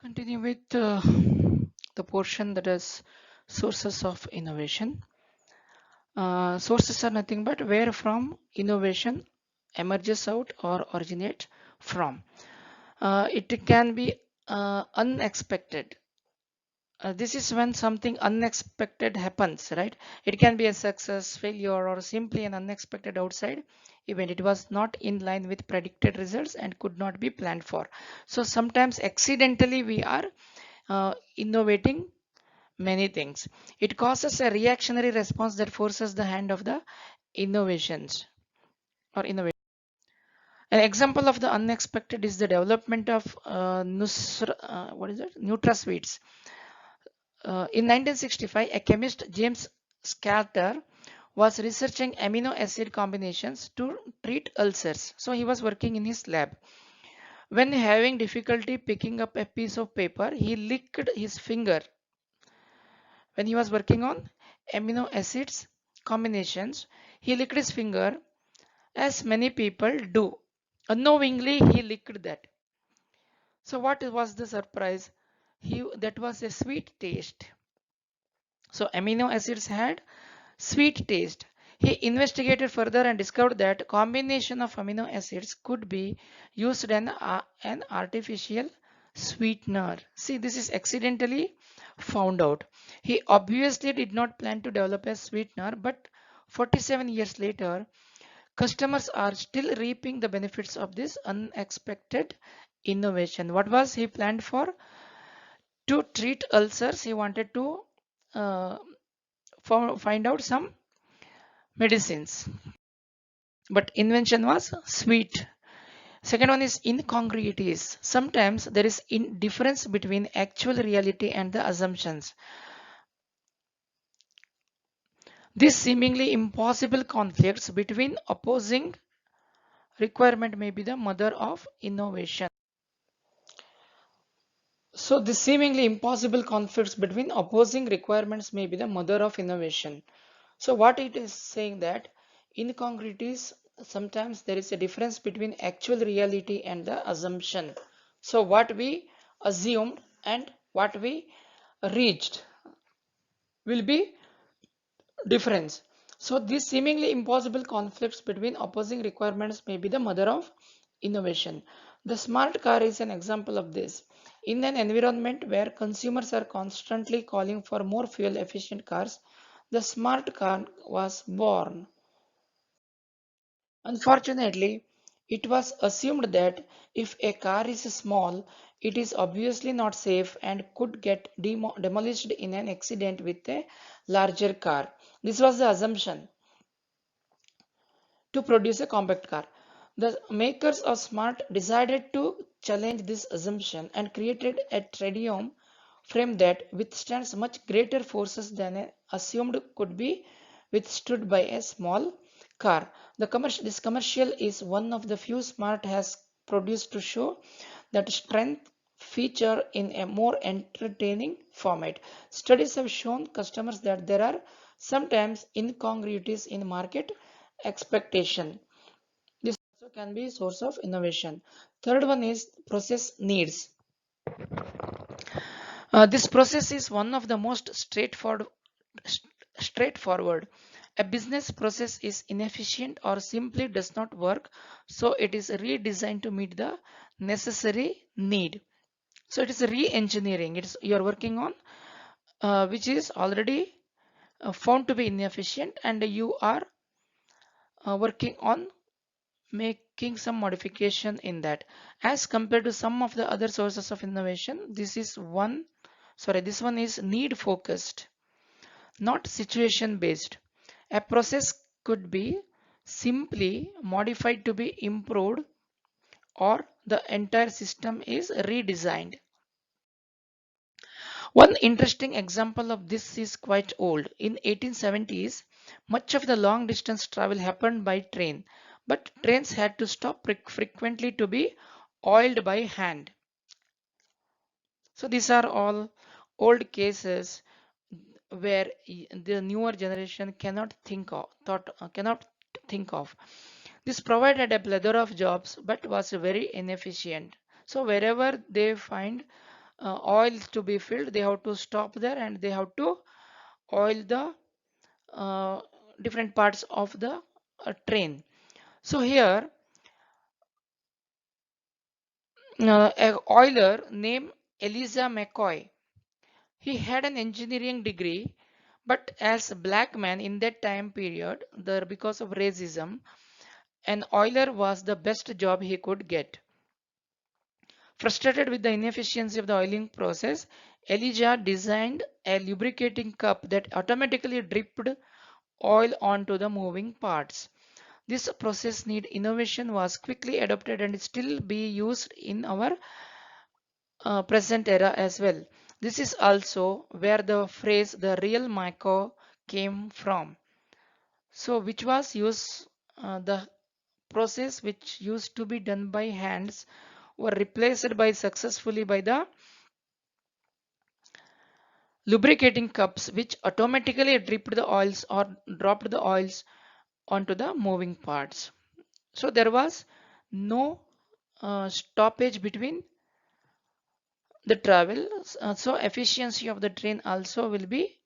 Continue with the portion that is sources of innovation. Sources are nothing but where from innovation emerges out or originate from. It can be unexpected. This is when something unexpected happens, right? It can be a success, failure, or simply an unexpected outside event. It was not in line with predicted results and could not be planned for. So sometimes accidentally we are innovating many things. It causes a reactionary response that forces the hand of the innovations or innovation. An example of the unexpected is the development of what is it? NutraSweets. In 1965, a chemist James Scalter was researching amino acid combinations to treat ulcers. So he was working in his lab. When having difficulty picking up a piece of paper, he licked his finger. When he was working on amino acids combinations, he licked his finger, as many people do. Unknowingly, he licked that. So what was the surprise? That was a sweet taste. So amino acids had sweet taste. He investigated further and discovered that combination of amino acids could be used as an artificial sweetener. See, this is accidentally found out. He obviously did not plan to develop a sweetener, but 47 years later, customers are still reaping the benefits of this unexpected innovation. What was he planned for? To treat ulcers, he wanted to uh, find out some medicines, but invention was sweet. Second one is incongruities. Sometimes there is difference between actual reality and the assumptions. These seemingly impossible conflicts between opposing requirement may be the mother of innovation. So the seemingly impossible conflicts between opposing requirements may be the mother of innovation. So what it is saying that incongruities, sometimes there is a difference between actual reality and the assumption. So what we assumed and what we reached will be difference. So these seemingly impossible conflicts between opposing requirements may be the mother of innovation. The smart car is an example of this. In an environment where consumers are constantly calling for more fuel efficient cars, the smart car was born. Unfortunately, it was assumed that if a car is small, it is obviously not safe and could get demolished in an accident with a larger car. This was the assumption to produce a compact car. The makers of Smart decided to challenge this assumption and created a tritium frame that withstands much greater forces than assumed could be withstood by a small car. This commercial is one of the few Smart has produced to show that strength feature in a more entertaining format. Studies have shown customers that there are sometimes incongruities in market expectation. This also can be source of innovation. Third one is process needs. This process is one of the most straightforward. A business process is inefficient or simply does not work, so it is redesigned to meet the necessary need. So it is re-engineering. It's you're working on which is already found to be inefficient, and you are working on making some modification in that. As compared to some of the other sources of innovation, this one is need focused, not situation based. A process could be simply modified to be improved, or the entire system is redesigned. One interesting example of this is quite old. In 1870s, much of the long distance travel happened by train, but trains had to stop frequently to be oiled by hand. So these are all old cases where the newer generation cannot think of. This provided a plethora of jobs but was very inefficient. So wherever they find oil to be filled, they have to stop there and they have to oil the uh, different parts of the train. So here, a oiler named Eliza McCoy, he had an engineering degree, but as a black man in that time period, because of racism, an oiler was the best job he could get. Frustrated with the inefficiency of the oiling process, Elijah designed a lubricating cup that automatically dripped oil onto the moving parts. This process need innovation was quickly adopted and still be used in our present era as well. This is also where the phrase the real Michael came from. So which was used the process which used to be done by hands were replaced by successfully by the lubricating cups which automatically dripped the oils or dropped the oils onto the moving parts. So there was no stoppage between the travel. So efficiency of the train also will be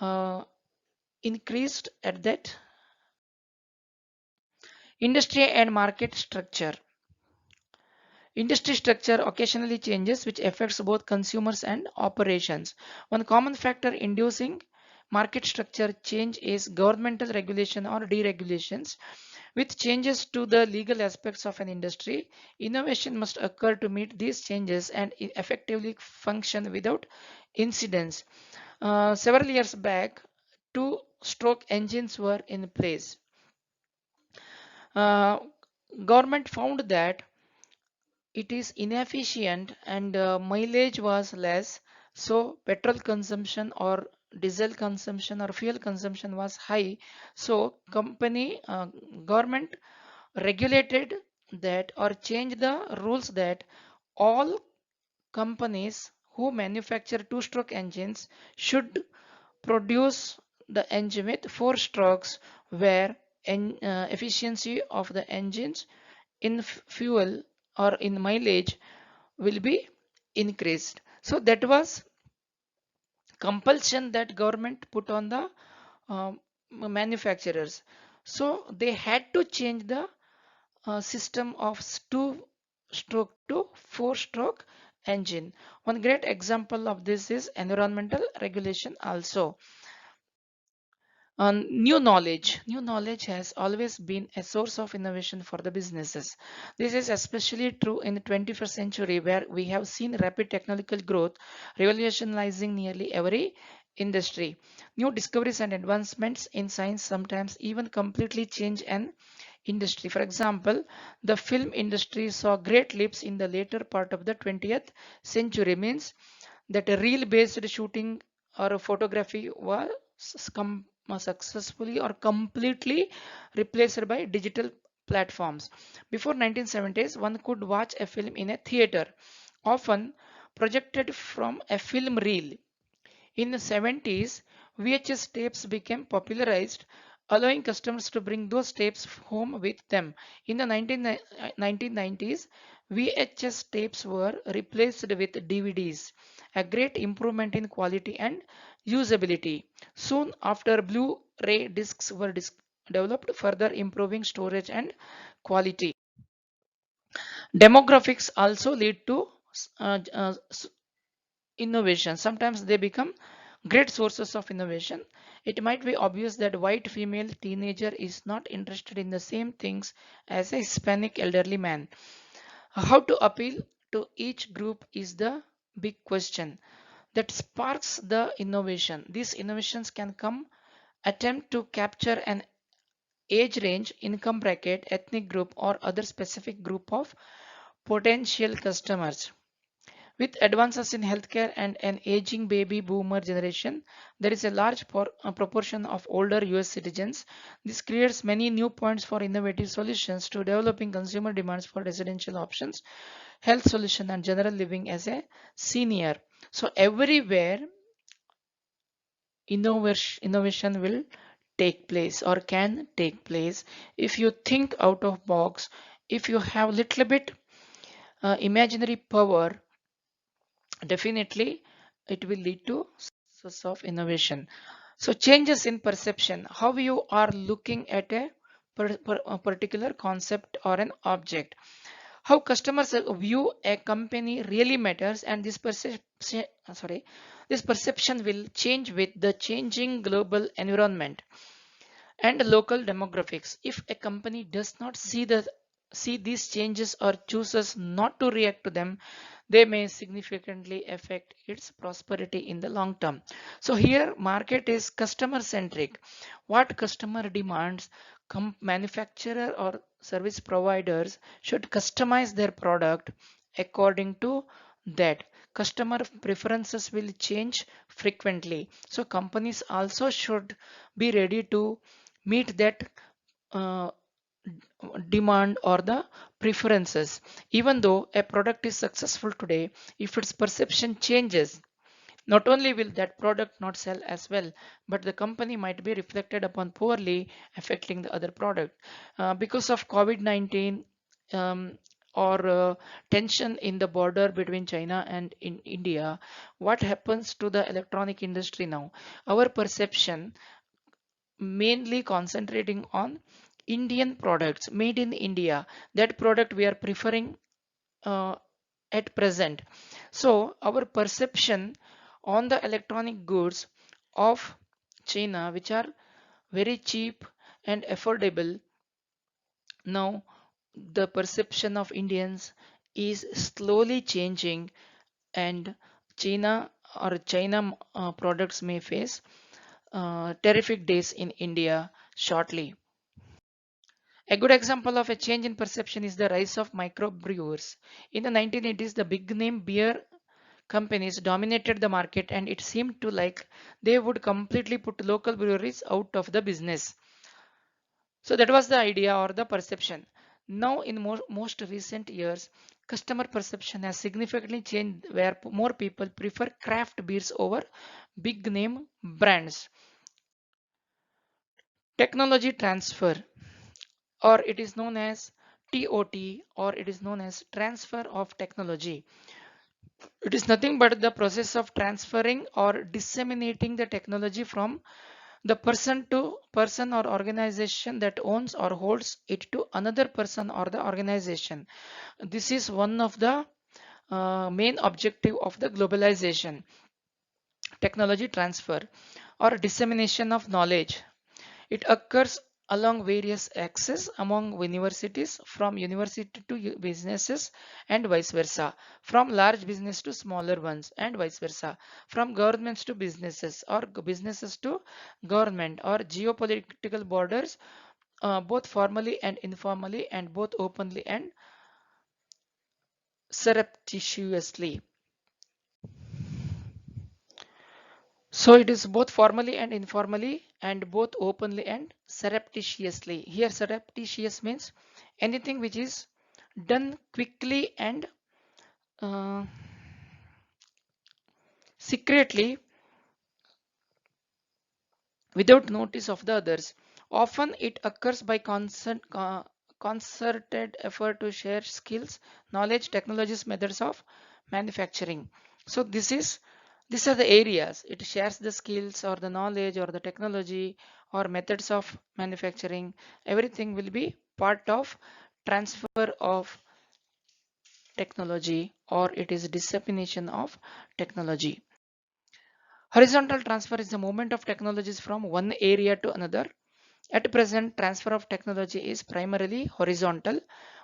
uh, increased at that. Industry and market structure. Industry structure occasionally changes, which affects both consumers and operations. One common factor inducing market structure change is governmental regulation or deregulations. With changes to the legal aspects of an industry, innovation must occur to meet these changes and effectively function without incidents. Several years back, two-stroke engines were in place. Uh, Government found that it is inefficient and mileage was less, so petrol consumption or diesel consumption or fuel consumption was high. So government regulated that or changed the rules that all companies who manufacture two-stroke engines should produce the engine with four strokes, where efficiency of the engines in fuel or in mileage will be increased. So that was compulsion that government put on the manufacturers. So they had to change the system of two stroke to four stroke engine. One great example of this is environmental regulation also. New knowledge has always been a source of innovation for the businesses. This is especially true in the 21st century, where we have seen rapid technological growth revolutionizing nearly every industry. New discoveries and advancements in science sometimes even completely change an industry. For example, the film industry saw great leaps in the later part of the 20th century, means that a reel based shooting or a photography was successfully or completely replaced by digital platforms. Before 1970s, one could watch a film in a theater, often projected from a film reel. In the 70s, VHS tapes became popularized, allowing customers to bring those tapes home with them. In the 1990s, VHS tapes were replaced with DVDs, a great improvement in quality and usability. Soon after, Blu-ray discs were developed, further improving storage and quality. Demographics also lead to innovation. Sometimes they become great sources of innovation. It might be obvious that white female teenager is not interested in the same things as a Hispanic elderly man. How to appeal to each group is the big question that sparks the innovation. These innovations can come attempt to capture an age range, income bracket, ethnic group, or other specific group of potential customers. With advances in healthcare and an aging baby boomer generation, there is a large proportion of older US citizens. This creates many new points for innovative solutions to developing consumer demands for residential options, health solution, and general living as a senior. So everywhere innovation will take place or can take place if you think out of box, if you have little bit imaginary power, definitely it will lead to source of innovation. So changes in perception, how you are looking at a particular concept or an object. How customers view a company really matters, and this perception will change with the changing global environment and local demographics. If a company does not see these changes or chooses not to react to them, they may significantly affect its prosperity in the long term. So here market is customer centric. What customer demands, manufacturer or service providers should customize their product according to that. Customer preferences will change frequently, so companies also should be ready to meet that uh, demand or the preferences. Even though a product is successful today, if its perception changes, not only will that product not sell as well, but the company might be reflected upon poorly, affecting the other product. Because of COVID-19, um, or tension in the border between China and in India, what happens to the electronic industry now? Our perception mainly concentrating on Indian products made in India. That product we are preferring uh, at present. So our perception on the electronic goods of China, which are very cheap and affordable, now the perception of Indians is slowly changing, and China products may face terrific days in India shortly. A good example of a change in perception is the rise of microbrewers. In the 1980s, the big name beer companies dominated the market, and it seemed to like they would completely put local breweries out of the business. So that was the idea or the perception. Now, in most recent years, customer perception has significantly changed where more people prefer craft beers over big name brands. Technology transfer, or it is known as TOT, or it is known as transfer of technology. It is nothing but the process of transferring or disseminating the technology from the person to person or organization that owns or holds it to another person or the organization. This is one of the main objective of the globalization. Technology transfer or dissemination of knowledge, it occurs along various axes among universities, from university to businesses and vice versa, from large business to smaller ones and vice versa, from governments to businesses or businesses to government, or geopolitical borders, both formally and informally, and both openly and surreptitiously. So it is both formally and informally, and both openly and surreptitiously. Here surreptitious means anything which is done quickly and uh, secretly without notice of the others. Often it occurs by concerted effort to share skills, knowledge, technologies, methods of manufacturing. So these are the areas it shares the skills or the knowledge or the technology or methods of manufacturing. Everything will be part of transfer of technology, or it is dissemination of technology. Horizontal transfer is the movement of technologies from one area to another. At present, transfer of technology is primarily horizontal.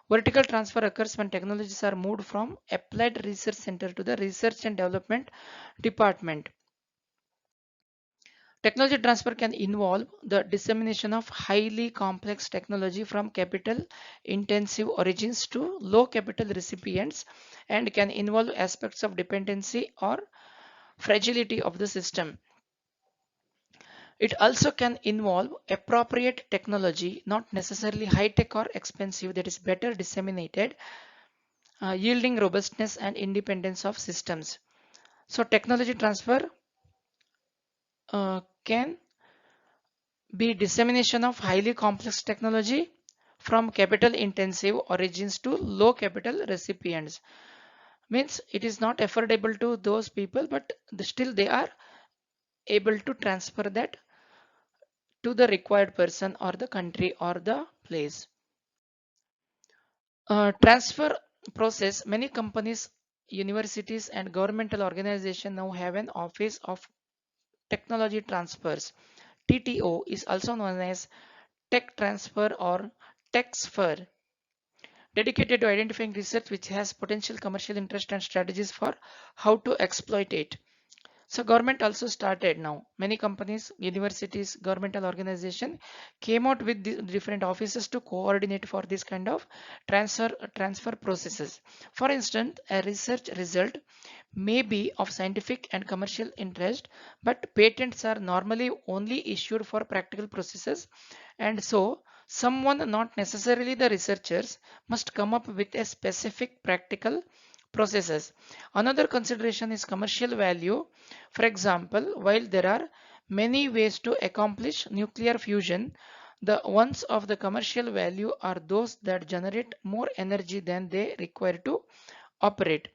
Vertical transfer occurs when technologies are moved from applied research center to the research and development department. Technology transfer can involve the dissemination of highly complex technology from capital intensive origins to low capital recipients, and can involve aspects of dependency or fragility of the system. It also can involve appropriate technology, not necessarily high tech or expensive, that is better disseminated, yielding robustness and independence of systems. So, technology transfer can be dissemination of highly complex technology from capital intensive origins to low capital recipients. Means it is not affordable to those people, but still they are able to transfer that to the required person or the country or the place. Transfer process. Many companies, universities, and governmental organizations now have an office of technology transfers. TTO is also known as tech transfer or TechSfer, dedicated to identifying research which has potential commercial interest and strategies for how to exploit it. So government also started now. Many companies, universities, governmental organization came out with different offices to coordinate for this kind of transfer processes. For instance, a research result may be of scientific and commercial interest, but patents are normally only issued for practical processes, and so someone, not necessarily the researchers, must come up with a specific practical processes. Another consideration is commercial value. For example, while there are many ways to accomplish nuclear fusion, the ones of the commercial value are those that generate more energy than they require to operate.